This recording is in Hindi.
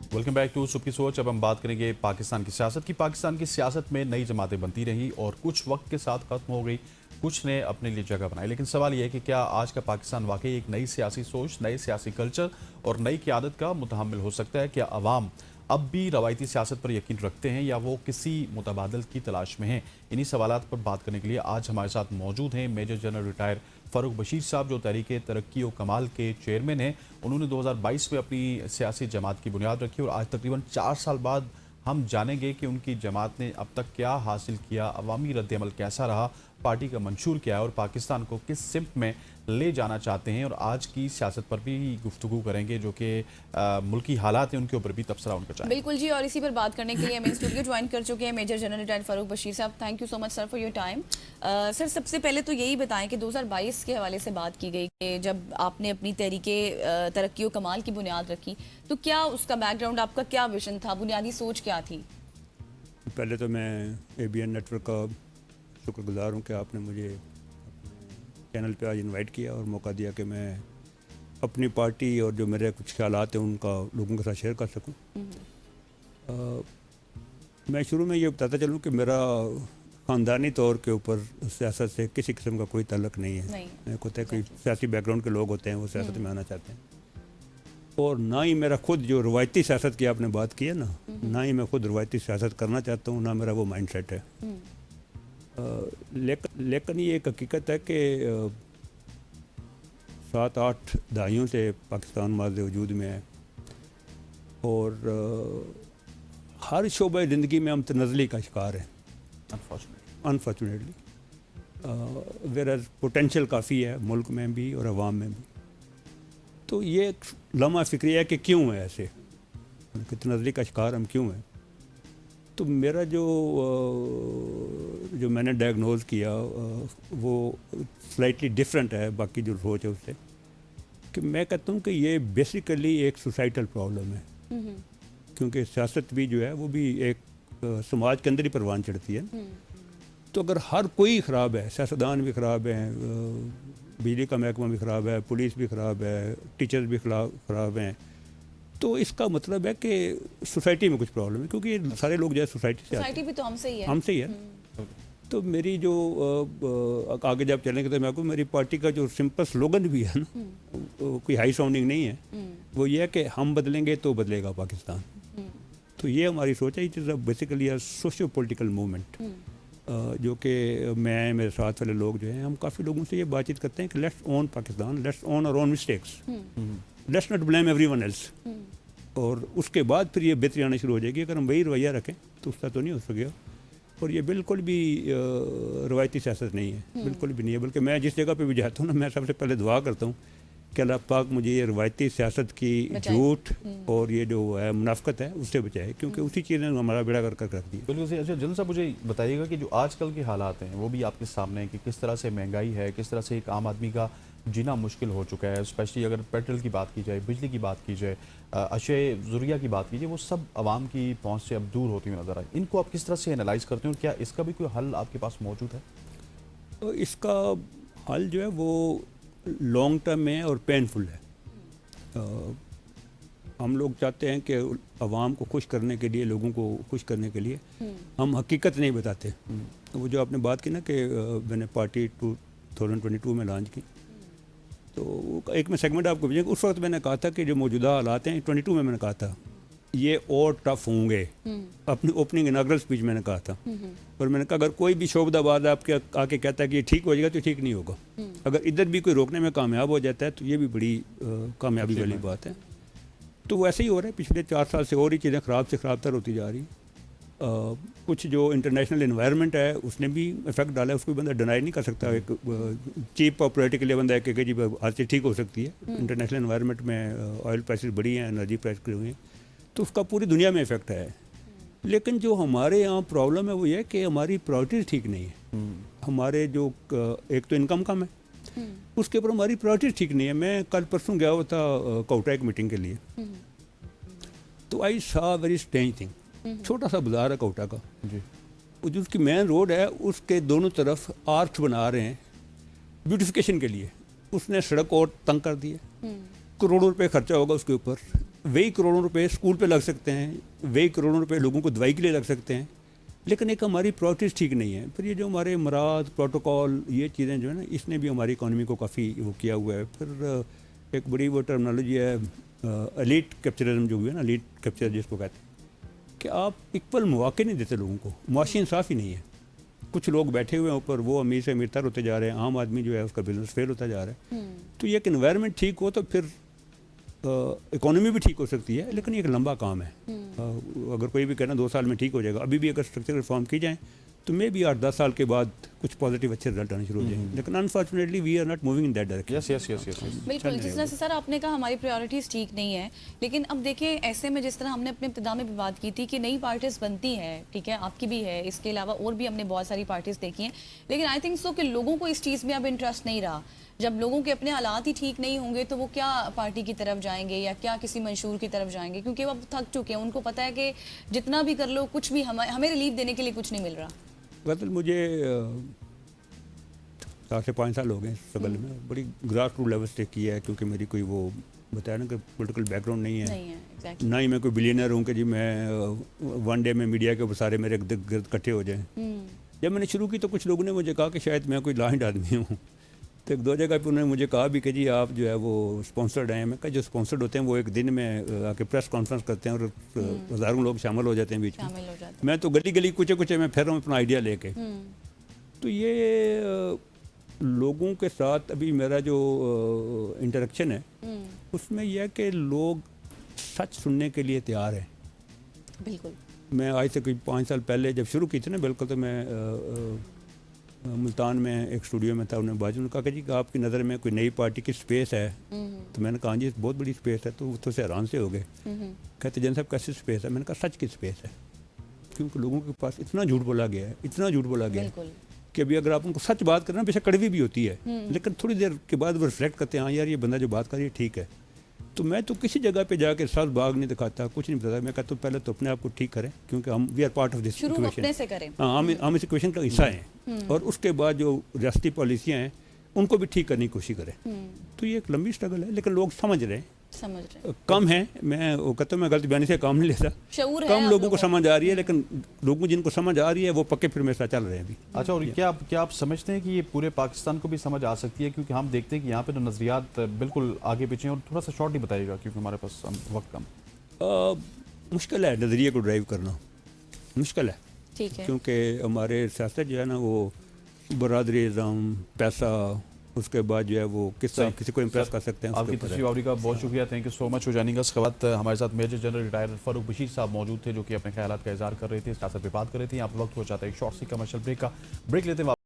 वेलकम बैक टू सुबह की सोच। अब हम बात करेंगे पाकिस्तान की सियासत की। पाकिस्तान की सियासत में नई जमातें बनती रही और कुछ वक्त के साथ खत्म हो गई, कुछ ने अपने लिए जगह बनाई। लेकिन सवाल यह है कि क्या आज का पाकिस्तान वाकई एक नई सियासी सोच, नए सियासी कल्चर और नई क़यादत का मुतहम्मिल हो सकता है? क्या अवाम अब भी रवायती सियासत पर यकीन रखते हैं या वो किसी मुतबादल की तलाश में हैं? इन्हीं सवालात पर बात करने के लिए आज हमारे साथ मौजूद हैं major general retired Farooq Bashir साहब, जो तहरीक तरक्की व कमाल के चेयरमैन हैं। उन्होंने 2022 में अपनी सियासी जमात की बुनियाद रखी और आज तकरीबन 4 साल बाद हम जानेंगे कि उनकी जमात ने अब तक क्या हासिल किया, अवामी रद्द-ए-अमल कैसा रहा, पार्टी का मंशूर क्या है और पाकिस्तान को किस सिमत में ले जाना चाहते हैं। और आज की सियासत पर भी गुफ्तगू करेंगे, जो कि मुल्की हालात हैं उनके ऊपर भी तबसरा उनका चाहिए। बिल्कुल जी, और इसी पर बात करने के लिए हमें स्टूडियो ज्वाइन कर चुके हैं major general retired Farooq Bashir sahab. Thank you so much sir for your time. Sir, सबसे पहले तो यही बताएं कि 2022 के हवाले से बात की गई कि जब आपने अपनी तहरीके तरक्की व कमाल की बुनियाद रखी, तो क्या उसका बैकग्राउंड, आपका क्या विजन था, बुनियादी सोच क्या थी? पहले तो मैं ABN नेटवर्क का शुक्रगुजार हूँ कि आपने मुझे चैनल पे आज इनवाइट किया और मौका दिया कि मैं अपनी पार्टी और जो मेरे कुछ ख्यालात हैं उनका लोगों के साथ शेयर कर सकूं। मैं शुरू में ये बताता चलूं कि मेरा ख़ानदानी तौर के ऊपर सियासत से किसी किस्म का कोई ताल्लुक़ नहीं है। मेरे को कोई सियासी बैकग्राउंड के लोग होते हैं, वो सियासत में आना चाहते हैं, और ना ही मेरा खुद जो रवायती सियासत की आपने बात की है ना ही मैं खुद रवायती सियासत करना चाहता हूँ, ना मेरा वो माइंड सेट है। लेकिन ये एक हकीकत है कि 7-8 दहाइयों से पाकिस्तान माज़ वजूद में है और हर शोबे ज़िंदगी में हम तनज़ली का शिकार हैं अनफॉर्चुनेटली। वेर एज़ पोटेंशल काफ़ी है मुल्क में भी और अवाम में भी। तो ये एक लम्हा फ़िक्री है कि क्यों है ऐसे, तनज़ली का शिकार हम क्यों हैं। तो मेरा जो मैंने डायग्नोज किया वो स्लाइटली डिफरेंट है बाकी जो सोच है उससे, कि मैं कहता हूँ कि ये बेसिकली एक सोसाइटल प्रॉब्लम है। क्योंकि सियासत भी जो है वो भी एक समाज के अंदर ही परवान चढ़ती है। तो अगर हर कोई ख़राब है, सियासतदान भी ख़राब हैं, बिजली का महकमा भी ख़राब है, पुलिस भी ख़राब है, टीचर्स भी ख़राब हैं, तो इसका मतलब है कि सोसाइटी में कुछ प्रॉब्लम है। क्योंकि ये सारे लोग जो है सोसाइटी से आते हैं, भी तो हमसे ही है। हमसे ही है। तो मेरी जो आगे जब चलेंगे तो मैं आपको मेरी पार्टी का जो सिंपल स्लोगन भी है ना, कोई हाई साउंडिंग नहीं है, वो ये है कि हम बदलेंगे तो बदलेगा पाकिस्तान। तो ये हमारी सोच है। It is basically a socio political movement, जो कि मैं, मेरे साथ वाले लोग जो हैं, हम काफ़ी लोगों से ये बातचीत करते हैं कि let's own Pakistan, let's own our own mistakes, let's not blame everyone else. और उसके बाद फिर ये बेहतरी आना शुरू हो जाएगी। अगर हम वही रवैया रखें तो उसका तो नहीं हो सकेगा। और ये बिल्कुल भी रवायती सियासत नहीं है, बिल्कुल भी नहीं है। बल्कि मैं जिस जगह पे भी जाता हूँ ना, मैं सबसे पहले दुआ करता हूँ कि अल्लाह पाक मुझे ये रवायती सियासत की झूठ और ये जो है मुनाफकत है उससे बचाए, क्योंकि उसी चीज़ ने हमारा बेड़ा कर रख दिया। बिल्कुल सही। अच्छा जनरल साहब, मुझे बताइएगा कि जो आजकल के हालात हैं वो भी आपके सामने हैं कि किस तरह से महंगाई है, किस तरह से एक आम आदमी का जीना मुश्किल हो चुका है। स्पेशली अगर पेट्रोल की बात की जाए, बिजली की बात की जाए, अशय ज़रूरिया की बात की जाए, वो सब आवाम की पहुँच से अब दूर होती हुई नज़र आए। इनको आप किस तरह से एनालाइज करते हैं और क्या इसका भी कोई हल आपके पास मौजूद है? तो इसका हल जो है वो लॉन्ग टर्म में और पेनफुल है। हम लोग चाहते हैं कि अवाम को खुश करने के लिए, लोगों को खुश करने के लिए हम हकीकत नहीं बताते। वो जो आपने बात की ना कि मैंने पार्टी 2022 में लॉन्च की, तो एक मैं सेगमेंट आपको भेजेंगे। उस वक्त मैंने कहा था कि जो मौजूदा हालात हैं 22 में मैंने कहा था ये और टफ होंगे। अपनी ओपनिंग इनाग्रल स्पीच मैंने कहा था। और मैंने कहा अगर कोई भी शोबदाबाद आपके आके कहता है कि ये ठीक हो जाएगा तो ठीक नहीं होगा। अगर इधर भी कोई रोकने में कामयाब हो जाता है तो ये भी बड़ी कामयाबी वाली बात है। तो वैसे ही हो रहा है। पिछले 4 साल से और ही चीज़ें ख़राब से ख़राबतर होती जा रही। कुछ जो इंटरनेशनल इन्वायरमेंट है उसने भी इफेक्ट डाला है, उसको बंदा डिनाई नहीं कर सकता। एक चीप पॉपुलैरिटी के लिए बंदा है कि जी आज से ठीक हो सकती है। इंटरनेशनल इन्वायरमेंट में ऑयल प्राइसेस बढ़ी हैं, एनर्जी प्राइस बढ़ी हुई हैं, तो उसका पूरी दुनिया में इफेक्ट है। लेकिन जो हमारे यहाँ प्रॉब्लम है वो ये है कि हमारी प्रायोरिटीज़ ठीक नहीं है। हमारे जो एक तो इनकम कम है, उसके ऊपर हमारी प्रायोरिटीज़ ठीक नहीं है। मैं कल परसों गया हुआ था कोटा एक मीटिंग के लिए, तो आई सा वेरी स्ट्रेंज थिंग। छोटा सा बाजार है कोटा का जी, जो उसकी मेन रोड है उसके दोनों तरफ आर्क्स बना रहे हैं ब्यूटिफिकेशन के लिए। उसने सड़क और तंग कर दी है, करोड़ों रुपए खर्चा होगा उसके ऊपर। वही करोड़ों रुपए स्कूल पे लग सकते हैं, वही करोड़ों रुपए लोगों को दवाई के लिए लग सकते हैं, लेकिन एक हमारी प्रायोरिटीज़ ठीक नहीं है। फिर ये जो हमारे मराद प्रोटोकॉल ये चीज़ें जो है ना, इसने भी हमारी इकॉनमी को काफ़ी वो किया हुआ है। फिर एक बड़ी वो टर्मिनोलॉजी है एलीट कैप्चरिज्म जो हुई है ना, एलीट कैप्चर जिसको कहते हैं, कि आप इक्वल मौके नहीं देते लोगों को, मुआशी इंसाफ ही नहीं है। कुछ लोग बैठे हुए हैं ऊपर, वो अमीर से अमीरतर होते जा रहे हैं, आम आदमी जो है उसका बिजनेस फेल होता जा रहा है। तो ये एक इन्वायरमेंट ठीक हो तो फिर इकोनॉमी भी ठीक हो सकती है, लेकिन ये एक लंबा काम है। अगर कोई भी कहना 2 साल में ठीक हो जाएगा, अभी भी अगर स्ट्रक्चरल रिफॉर्म की जाए तो मे भी 8-10 साल के बाद कुछ पॉजिटिव अच्छे रिजल्ट आने शुरू हो जाएंगे, लेकिन unfortunately we are not moving in that direction. Yes yes yes yes. बिल्कुल, जिस तरह से सर आपने कहा हमारी प्रायोरिटीज़ ठीक नहीं है, लेकिन अब देखिए ऐसे में जिस तरह हमने अपने इब्तिदा में भी बात की थी कि नई पार्टीज बनती हैं, ठीक है, आपकी भी है, इसके अलावा और भी हमने बहुत सारी पार्टीज देखी हैं, लेकिन आई थिंक सो कि लोगों को इस चीज़ में अब इंटरेस्ट नहीं रहा। जब लोगों के अपने हालात ही ठीक नहीं होंगे तो वो क्या पार्टी की तरफ जाएंगे या क्या किसी मंशूर की तरफ जाएंगे, क्योंकि वो अब थक चुके हैं, उनको पता है कि जितना भी कर लो कुछ भी हमें रिलीफ देने के लिए कुछ नहीं मिल रहा। मतलब मुझे 4 से 5 साल हो गए स्ट्रगल में, बड़ी ग्रास रूट लेवल से की है, क्योंकि मेरी कोई वो बताया ना कि पॉलिटिकल बैकग्राउंड नहीं है, exactly. ना ही मैं कोई बिलियनर हूँ कि जी मैं वन डे में मीडिया के ऊपर सारे मेरे गिर्द इकट्ठे हो जाएं। जब मैंने शुरू की तो कुछ लोगों ने मुझे कहा कि शायद मैं कोई लाइंड आदमी हूँ, तो 1-2 जगह पे उन्होंने मुझे कहा भी कि जी आप जो है वो स्पॉन्सर्ड हैं। मैं कहा जो स्पॉन्सर्ड होते हैं वो एक दिन में आके प्रेस कॉन्फ्रेंस करते हैं और हज़ारों लोग शामिल हो जाते हैं बीच में। मैं तो गली गली कुचे कुचे में फिर रहा हूँ अपना आइडिया लेके। तो ये लोगों के साथ अभी मेरा जो इंटरेक्शन है उसमें यह है कि लोग सच सुनने के लिए तैयार हैं। बिल्कुल। मैं आज से कोई 5 साल पहले जब शुरू की थी ना, बिल्कुल, तो मैं मुल्तान में एक स्टूडियो में था, उन्होंने बाजू ने कहा कि जी आपकी नज़र में कोई नई पार्टी की स्पेस है? तो मैंने कहा जी बहुत बड़ी स्पेस है। तो थोड़े से हैरान से हो गए, कहते जन साहब कैसी स्पेस है? मैंने कहा सच की स्पेस है, क्योंकि लोगों के पास इतना झूठ बोला गया है, इतना झूठ बोला गया है कि अभी अगर आप उनको सच बात करें ना, बेशक कड़वी भी होती है, लेकिन थोड़ी देर के बाद वो रिफ्लेक्ट करते हैं, हाँ यार ये बंदा जो बात कर रही है ठीक है। तो मैं तो किसी जगह पे जाके सच बाग नहीं दिखाता, कुछ नहीं बताता। मैं कहता हूँ पहले तो अपने आप को ठीक करें, क्योंकि हम we are part of this equation. हाँ, हम इस इक्वेशन का हिस्सा हैं, और उसके बाद जो रियासती पॉलिसियाँ हैं उनको भी ठीक करने की कोशिश करें। तो ये एक लंबी स्ट्रगल है, लेकिन लोग समझ रहे हैं, कम है। मैं वो कहता हूँ मैं गलत बयानी से काम नहीं लेता, कम लोगों को समझ आ रही है, लेकिन लोगों जिनको समझ आ रही है वो पक्के फिर मेरे साथ चल रहे हैं अभी। अच्छा, और क्या आप समझते हैं कि ये पूरे पाकिस्तान को भी समझ आ सकती है? क्योंकि हम देखते हैं कि यहाँ पे तो नज़रियात बिल्कुल आगे पीछे हैं, और थोड़ा सा शॉर्ट ही बताइएगा क्योंकि हमारे पास वक्त कम। मुश्किल है नज़रिए को ड्राइव करना, मुश्किल है, ठीक है, क्योंकि हमारे सियासत जो है ना वो बरादरी इज़्ज़ाम, पैसा, उसके बाद जो है वो किस तरह किसी को इम्प्रेस कर सकते हैं। आपकी तशरीफ का बहुत शुक्रिया, थैंक यू सो मच। हो जाएगा इसके बाद हमारे साथ major general retired Farooq Bashir साहब मौजूद थे, जो कि अपने ख्यालात का इजहार कर रहे थे, सियासत पे बात कर रहे थे। यहाँ पर वक्त हो जाता है एक शॉर्ट सी कमर्शियल ब्रेक का। ब्रेक लेते हैं।